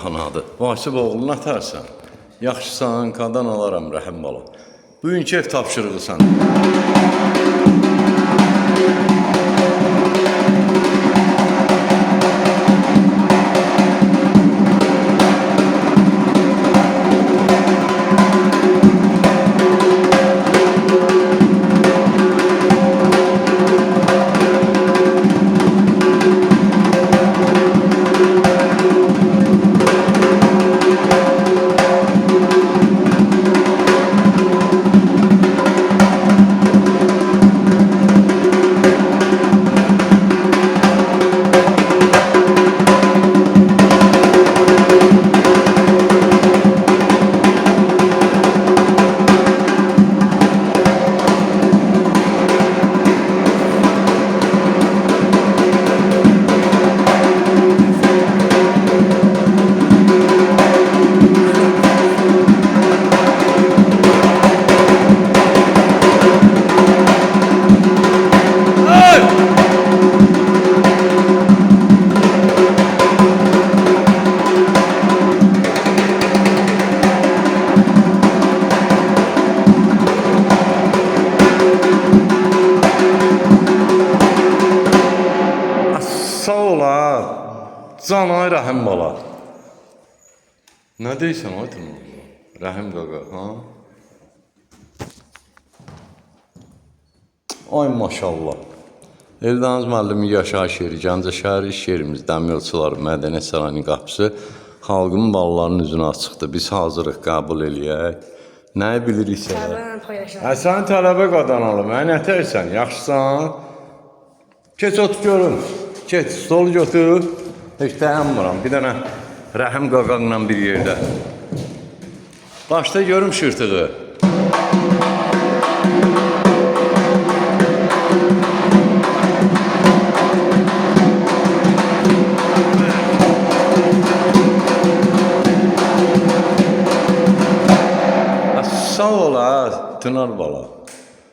qanadı. Vasif oğlunu atarsan, yaxşısan, qadan alaram Rəhim bala. Bugünkü ev tapşırığı səndə. Sağ ol ha. Can ay Rəhim bala. Nə deyirsən ay Tırnal? Rəhim qaqa, ha? Ay maşallah. Eldəniz müəllimi yaşayış yeri, Gəncə şəhəri iş yerimiz, Dəmiryolçular Mədəniyyət Sarayının qapısı xalqın balalarının üzünə açıqdır. Biz hazırıq, qəbul eləyək. Nəyi biliriksə? Tələbə paylaşaq. Sən tələbə qadanalım, nətərsən, yaxşısan? Keç otur görüm. Keç, stolu götür. Heç dayanmıram. Bir dənə Rəhim qaqaqla bir yerdə. Başda görüm şırtığı. Sağ ol ha, Tınar bala.